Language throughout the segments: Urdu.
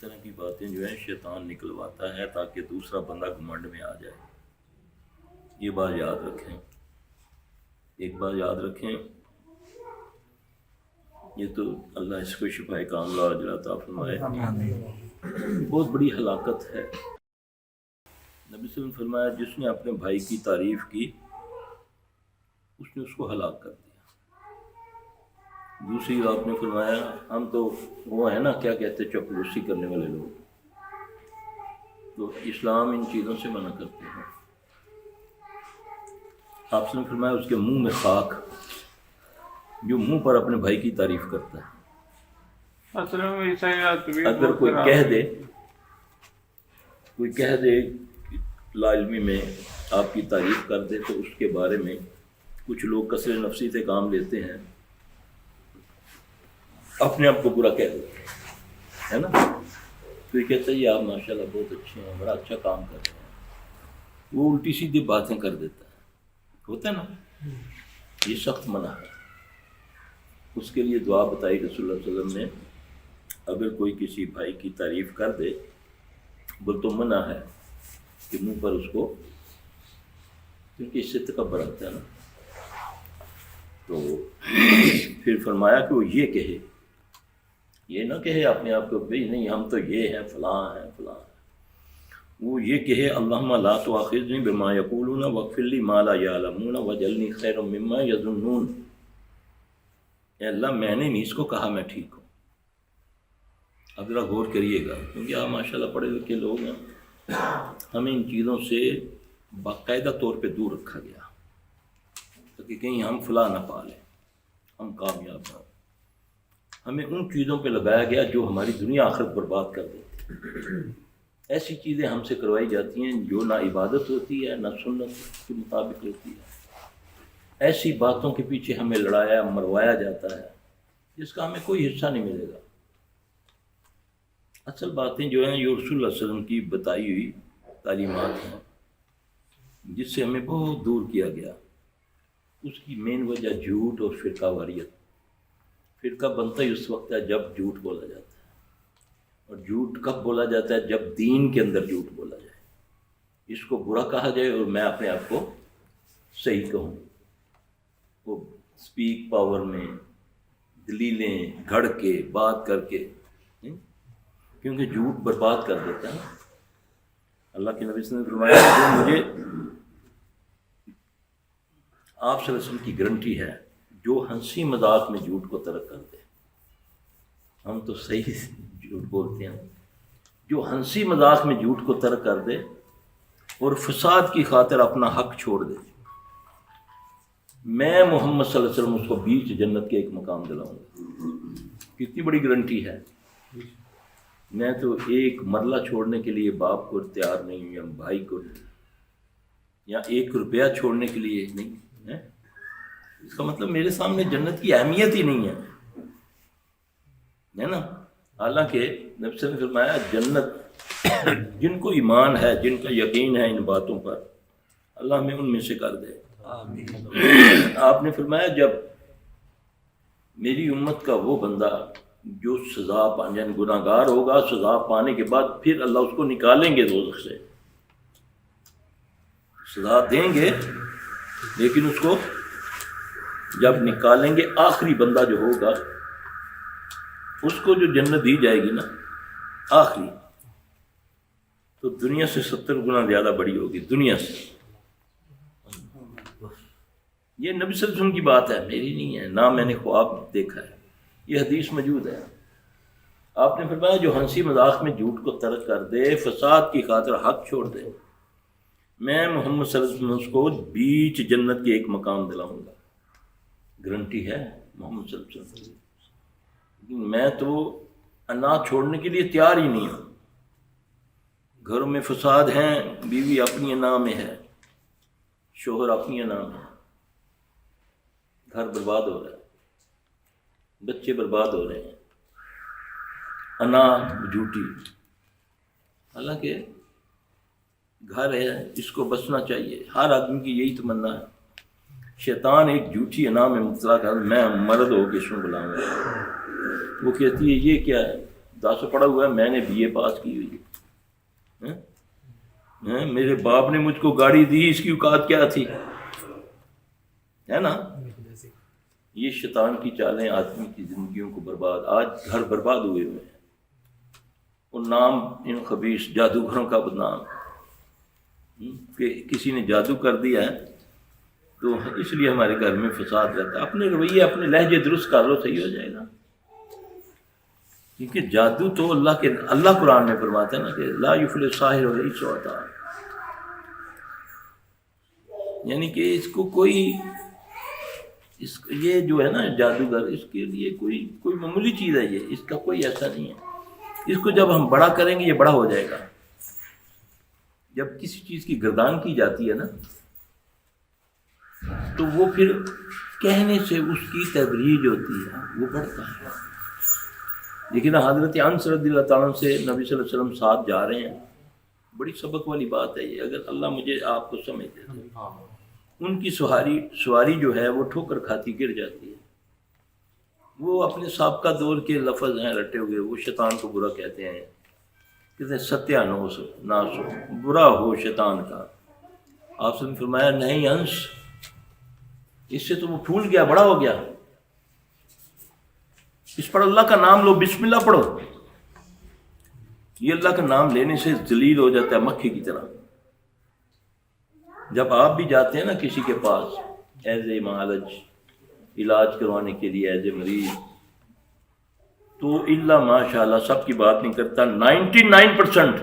طرح کی باتیں جو ہیں شیطان نکلواتا ہے تاکہ دوسرا بندہ گھمنڈ میں آ جائے. یہ بات یاد رکھیں، ایک بات یاد رکھیں، یہ تو اللہ اس کو شفائے کاملہ اجر عطا فرمائے. بہت بڑی ہلاکت ہے. نبی صلی اللہ علیہ وسلم نے فرمایا جس نے اپنے بھائی کی تعریف کی اس نے اس کو ہلاک کر دیا. دوسری آپ نے فرمایا ہم تو وہ ہیں نا کیا کہتے چاپلوسی کرنے والے لوگ، تو اسلام ان چیزوں سے منع کرتے ہیں. آپ نے فرمایا اس کے منہ میں خاک، جو منہ پر اپنے بھائی کی تعریف کرتا ہے. اگر کوئی کہہ دے لا علمی میں آپ کی تعریف کر دے تو اس کے بارے میں کچھ لوگ کثر نفسی سے کام لیتے ہیں، اپنے آپ کو برا کہہ دیتے ہیں، ہے نا. تو یہ کہتا ہے یہ آپ ماشاءاللہ بہت اچھے ہیں، بڑا اچھا کام کر رہے ہیں، وہ الٹی سیدھی باتیں کر دیتا ہے. ہوتا ہے نا، یہ سخت منع ہے. اس کے لیے دعا بتائی رسول اللہ صلی اللہ علیہ وسلم نے، اگر کوئی کسی بھائی کی تعریف کر دے بول تو منع ہے کہ منہ پر اس کو، کیونکہ اس سے تکبر آتا ہے نا. تو پھر فرمایا کہ وہ یہ کہے، یہ نہ کہے اپنے آپ کو بھئی نہیں ہم تو یہ ہیں فلاں ہیں فلاں ہیں. وہ یہ کہے اللہم لا تؤاخذنی بما یقولون واغفر لی ما لا یعلمون واجعلنی خیرا مما یظنون. اے اللہ میں نے نہیں اس کو کہا میں ٹھیک ہوں. اب ذرا غور کریے گا کیونکہ آپ ماشاءاللہ پڑھے لکھے لوگ ہیں، ہمیں ان چیزوں سے باقاعدہ طور پہ دور رکھا گیا تاکہ کہیں ہم فلاں نہ پا لیں، ہم کامیاب نہ ہوں. ہمیں ان چیزوں پہ لگایا گیا جو ہماری دنیا آخرت برباد کر دیتی. ایسی چیزیں ہم سے کروائی جاتی ہیں جو نہ عبادت ہوتی ہے نہ سنت کے مطابق ہوتی ہے. ایسی باتوں کے پیچھے ہمیں لڑایا مروایا جاتا ہے جس کا ہمیں کوئی حصہ نہیں ملے گا. اصل باتیں جو ہیں یہ رسول اللہ صلی اللہ علیہ وسلم کی بتائی ہوئی تعلیمات ہیں جس سے ہمیں بہت دور کیا گیا. اس کی مین وجہ جھوٹ اور فرقہ واریت. فرقہ بنتا ہی اس وقت ہے جب جھوٹ بولا جاتا ہے، اور جھوٹ کب بولا جاتا ہے جب دین کے اندر جھوٹ بولا جائے، اس کو برا کہا جائے اور میں اپنے آپ کو صحیح کہوں. وہ سپیک پاور میں دلیلیں گھڑ کے بات کر کے، کیونکہ جھوٹ برباد کر دیتا ہے. اللہ کے نبی صلی اللہ علیہ وسلم نے فرمایا جو مجھے آپ صلی اللہ علیہ وسلم کی گارنٹی ہے جو ہنسی مذاق میں جھوٹ کو ترک کر دے. ہم تو صحیح جھوٹ بولتے ہیں. جو ہنسی مذاق میں جھوٹ کو ترک کر دے اور فساد کی خاطر اپنا حق چھوڑ دے، میں محمد صلی اللہ علیہ وسلم اس کو بیچ جنت کے ایک مقام دلاؤں گا. کتنی بڑی گارنٹی ہے. میں تو ایک مرلہ چھوڑنے کے لیے باپ کو تیار نہیں ہوں یا بھائی کو نہیں، یا 1 روپیہ چھوڑنے کے لیے نہیں ہے. اس کا مطلب میرے سامنے جنت کی اہمیت ہی نہیں ہے نا. حالانکہ نبی صلی اللہ علیہ وسلم نے فرمایا جنت جن کو ایمان ہے، جن کا یقین ہے ان باتوں پر، اللہ ہمیں ان میں سے کر دے. آپ نے فرمایا جب میری امت کا وہ بندہ جو سزا پانے یعنی گناہ گار ہوگا، سزا پانے کے بعد پھر اللہ اس کو نکالیں گے دوزخ سے، سزا دیں گے لیکن اس کو جب نکالیں گے آخری بندہ جو ہوگا اس کو جو جنت دی جائے گی نا آخری، تو دنیا سے 70 گنا زیادہ بڑی ہوگی دنیا سے. یہ نبی صلی اللہ علیہ وسلم کی بات ہے، میری نہیں ہے، نہ میں نے خواب دیکھا ہے، یہ حدیث موجود ہے. آپ نے فرمایا جو ہنسی مذاق میں جھوٹ کو ترک کر دے، فساد کی خاطر حق چھوڑ دے، میں محمد صلی اللہ علیہ وسلم اس کو بیچ جنت کے ایک مقام دلاؤں گا. گارنٹی ہے محمد صلی اللہ علیہ وسلم. میں تو اناج چھوڑنے کے لیے تیار ہی نہیں ہوں. گھروں میں فساد ہیں، بیوی اپنی انا میں ہے، شوہر اپنی انا میں ہے، گھر برباد ہو رہا ہے، بچے برباد ہو رہے ہیں، انا جھوٹی. حالانکہ گھر ہے اس کو بچنا چاہیے، ہر آدمی کی یہی تمنا ہے. شیطان ایک جھوٹی انا میں مبتلا کر میں مرد ہو کے اس میں بلاؤں گا. وہ کہتی ہے یہ کیا ہے، 10 پڑھا ہوا ہے، میں نے BA پاس کی ہوئی ہے، میرے باپ نے مجھ کو گاڑی دی، اس کی اوقات کیا تھی، ہے نا؟ یہ شیطان کی چالیں آدمی کی زندگیوں کو برباد، آج گھر برباد ہوئے ہوئے ہیں، اور نام ان خبیث جادوگروں کا بدنام کہ کسی نے جادو کر دیا ہے تو اس لیے ہمارے گھر میں فساد رہتا ہے۔ اپنے رویے اپنے لہجے درست کر لو، صحیح ہو جائے گا۔ کیونکہ جادو تو اللہ قرآن میں فرماتا ہے نا کہ لا یفلح الساحر حیث اتی، یعنی کہ اس کو کوئی یہ جو ہے نا جادوگر، اس کے لیے کوئی معمولی چیز ہے، یہ اس کا کوئی ایسا نہیں ہے۔ اس کو جب ہم بڑا کریں گے یہ بڑا ہو جائے گا۔ جب کسی چیز کی گردان کی جاتی ہے نا تو وہ پھر کہنے سے اس کی تدریج ہوتی ہے، وہ بڑھتا ہے۔ لیکن حضرت انس رضی اللہ تعالیٰ سے نبی صلی اللہ علیہ وسلم ساتھ جا رہے ہیں، بڑی سبق والی بات ہے یہ، اگر اللہ مجھے آپ کو سمجھ دے تو ان کی سواری جو ہے وہ ٹھوکر کھاتی گر جاتی ہے۔ وہ اپنے سابقہ دور کے لفظ ہیں رٹے ہوئے، وہ شیطان کو برا کہتے ہیں، کہتے ہیں ستیہ ناسو، برا ہو شیطان کا۔ آپ سے فرمایا نہیں انس، اس سے تو وہ پھول گیا، بڑا ہو گیا، اس پر اللہ کا نام لو، بسم اللہ پڑھو۔ یہ اللہ کا نام لینے سے ذلیل ہو جاتا ہے مکھی کی طرح۔ جب آپ بھی جاتے ہیں نا کسی کے پاس ایز اے معالج، علاج کروانے کے لیے ایز اے مریض، تو اللہ ماشاء اللہ سب کی بات نہیں کرتا، 99%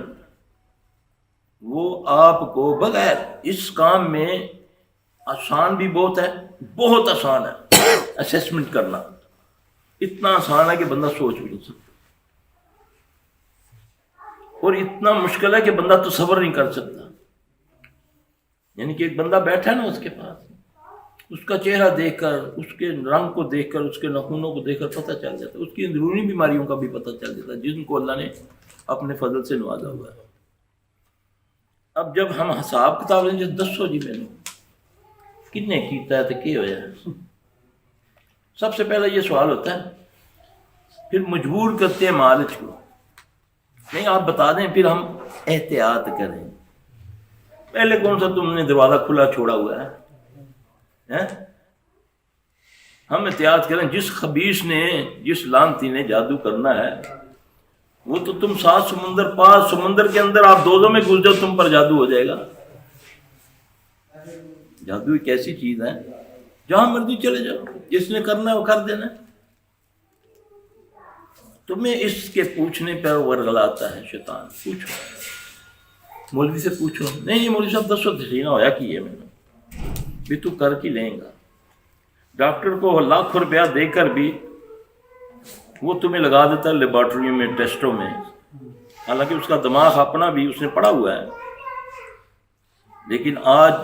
وہ آپ کو بغیر اس کام میں آسان بھی بہت ہے، بہت آسان ہے اسیسمنٹ کرنا، اتنا آسان ہے کہ بندہ سوچ بھی نہیں سکتا، اور اتنا مشکل ہے کہ بندہ تصور نہیں کر سکتا۔ یعنی کہ ایک بندہ بیٹھا ہے نا اس کے پاس، اس کا چہرہ دیکھ کر، اس کے رنگ کو دیکھ کر، اس کے ناخنوں کو دیکھ کر پتہ چل جاتا ہے، اس کی اندرونی بیماریوں کا بھی پتہ چل جاتا ہے جن کو اللہ نے اپنے فضل سے نوازا ہوا ہے۔ اب جب ہم حساب کتاب لیں گے، دسو جی میں نے کنے کیتا ہے تو کیا ہوا ہے، سب سے پہلے یہ سوال ہوتا ہے، پھر مجبور کرتے ہیں معالج کو، نہیں آپ بتا دیں پھر ہم احتیاط کریں۔ پہلے کون سا تم نے دروازہ کھلا چھوڑا ہوا ہے؟ ہم احتیاط کریں، جس خبیث نے، جس لعنتی نے جادو کرنا ہے وہ تو تم 7 سمندر پار، سمندر کے اندر آپ دوزوں میں گھس جاؤ، تم پر جادو ہو جائے گا۔ جادو ایک ایسی چیز ہے جہاں مرضی چلے جاؤ، جس نے کرنا ہے وہ کر دینا ہے۔ تمہیں اس کے پوچھنے پر ورغلاتا ہے شیطان، پوچھو مولوی سے پوچھو، نہیں مولوی صاحب دسو تھی نہ ہویا کی ہے، میں نے بھی تو کر کے لیں گا۔ ڈاکٹر کو لاکھ روپیہ دے کر بھی وہ تمہیں لگا دیتا ہے لیبارٹریوں میں، ٹیسٹوں میں، حالانکہ اس کا دماغ اپنا بھی اس نے پڑا ہوا ہے۔ لیکن آج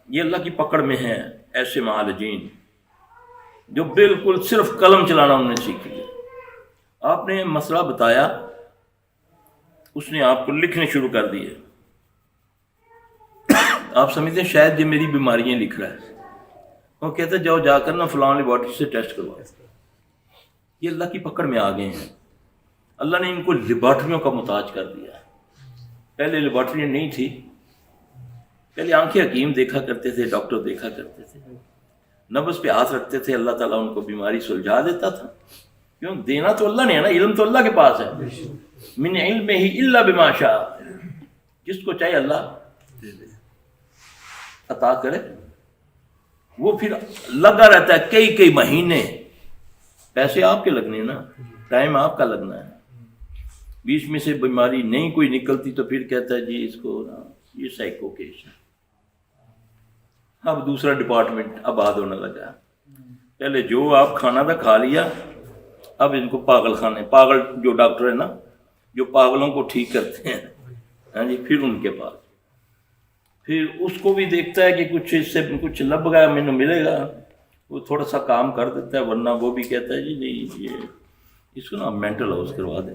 یہ اللہ کی پکڑ میں ہیں ایسے معالجین جو بالکل صرف قلم چلانا انہوں نے سیکھ لیا۔ آپ نے مسئلہ بتایا، اس نے آپ کو لکھنے شروع کر دیے، آپ سمجھتے ہیں شاید یہ میری بیماریاں لکھ رہا ہے، وہ کہتے جاؤ جا کر نا فلاں لیبارٹری سے ٹیسٹ کرواؤ۔ یہ اللہ کی پکڑ میں آ گئے ہیں، اللہ نے ان کو لیبارٹریوں کا محتاج کر دیا۔ پہلے لیبارٹریاں نہیں تھی، پہلے آنکھیں حکیم دیکھا کرتے تھے، ڈاکٹر دیکھا کرتے تھے، نبض پہ ہاتھ رکھتے تھے، اللہ تعالیٰ ان کو بیماری سلجھا دیتا تھا۔ کیوں؟ دینا تو اللہ نے ہے نا، علم تو اللہ کے پاس ہے، من علمہ الا بما شاء، جس کو چاہے اللہ عطا کرے۔ وہ پھر لگا رہتا ہے کئی مہینے، پیسے آپ کے لگنے نا، ٹائم آپ کا لگنا ہے، بیچ میں سے بیماری نہیں کوئی نکلتی تو پھر کہتا ہے جی اس کو نا یہ سائیکو کیس ہے۔ اب دوسرا ڈپارٹمنٹ آباد ہونے لگا، پہلے جو آپ کھانا تھا کھا لیا، اب ان کو پاگل خانے، پاگل جو ڈاکٹر ہے نا جو پاگلوں کو ٹھیک کرتے ہیں، ہاں جی، پھر ان کے پاس، پھر اس کو بھی دیکھتا ہے کہ کچھ اس سے کچھ لب گیا میں ملے گا، وہ تھوڑا سا کام کر دیتا ہے، ورنہ وہ بھی کہتا ہے جی نہیں یہ اس کو نا مینٹل ہاؤس کروا دیں۔